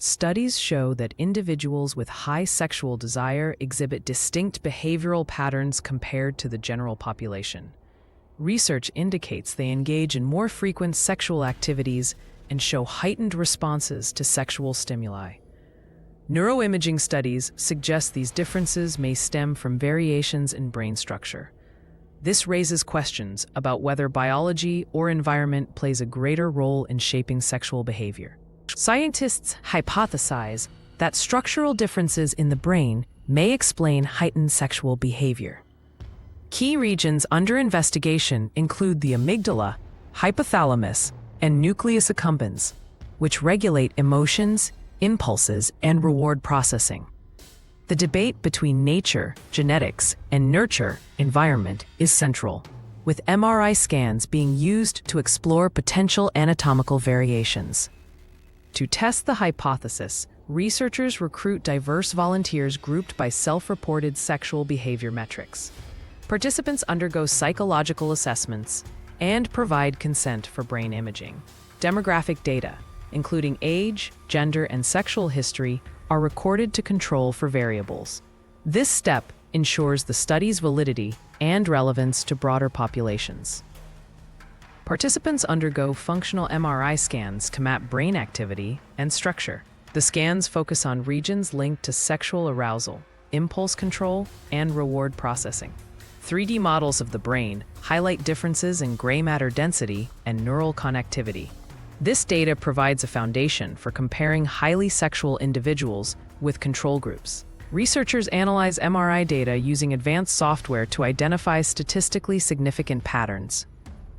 Studies show that individuals with high sexual desire exhibit distinct behavioral patterns compared to the general population. Research indicates they engage in more frequent sexual activities and show heightened responses to sexual stimuli. Neuroimaging studies suggest these differences may stem from variations in brain structure. This raises questions about whether biology or environment plays a greater role in shaping sexual behavior. Scientists hypothesize that structural differences in the brain may explain heightened sexual behavior. Key regions under investigation include the amygdala, hypothalamus, and nucleus accumbens, which regulate emotions, impulses, and reward processing. The debate between nature, genetics, and nurture, environment, is central, with MRI scans being used to explore potential anatomical variations. To test the hypothesis, researchers recruit diverse volunteers grouped by self-reported sexual behavior metrics. Participants undergo psychological assessments and provide consent for brain imaging. Demographic data, including age, gender, and sexual history, are recorded to control for variables. This step ensures the study's validity and relevance to broader populations. Participants undergo functional MRI scans to map brain activity and structure. The scans focus on regions linked to sexual arousal, impulse control, and reward processing. 3D models of the brain highlight differences in gray matter density and neural connectivity. This data provides a foundation for comparing highly sexual individuals with control groups. Researchers analyze MRI data using advanced software to identify statistically significant patterns.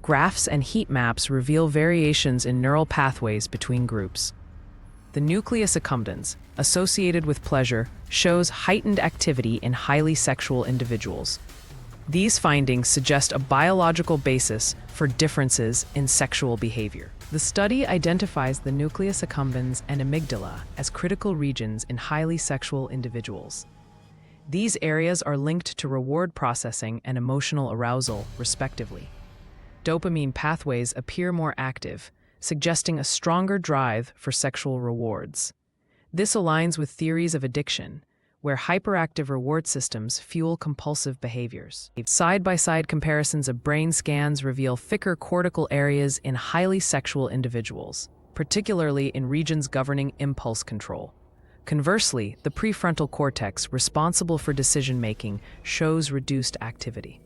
Graphs and heat maps reveal variations in neural pathways between groups. The nucleus accumbens, associated with pleasure, shows heightened activity in highly sexual individuals. These findings suggest a biological basis for differences in sexual behavior. The study identifies the nucleus accumbens and amygdala as critical regions in highly sexual individuals. These areas are linked to reward processing and emotional arousal, respectively. Dopamine pathways appear more active, suggesting a stronger drive for sexual rewards. This aligns with theories of addiction, where hyperactive reward systems fuel compulsive behaviors. Side-by-side comparisons of brain scans reveal thicker cortical areas in highly sexual individuals, particularly in regions governing impulse control. Conversely, the prefrontal cortex, responsible for decision-making, shows reduced activity.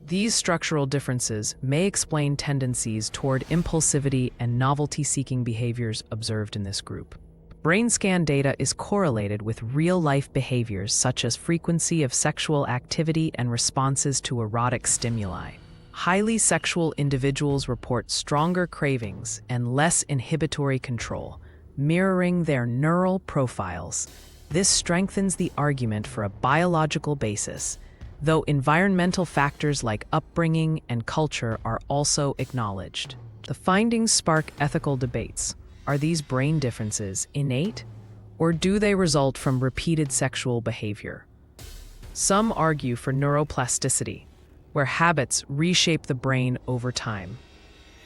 These structural differences may explain tendencies toward impulsivity and novelty-seeking behaviors observed in this group. Brain scan data is correlated with real-life behaviors such as frequency of sexual activity and responses to erotic stimuli. Highly sexual individuals report stronger cravings and less inhibitory control, mirroring their neural profiles. This strengthens the argument for a biological basis, though environmental factors like upbringing and culture are also acknowledged. The findings spark ethical debates. Are these brain differences innate, or do they result from repeated sexual behavior? Some argue for neuroplasticity, where habits reshape the brain over time.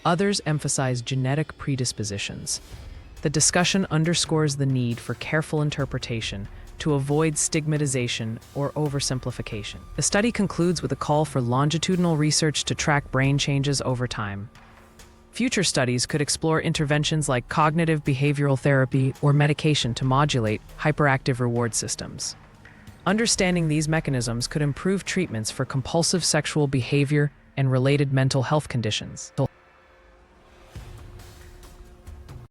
Others emphasize genetic predispositions. The discussion underscores the need for careful interpretation to avoid stigmatization or oversimplification. The study concludes with a call for longitudinal research to track brain changes over time. Future studies could explore interventions like cognitive behavioral therapy or medication to modulate hyperactive reward systems. Understanding these mechanisms could improve treatments for compulsive sexual behavior and related mental health conditions.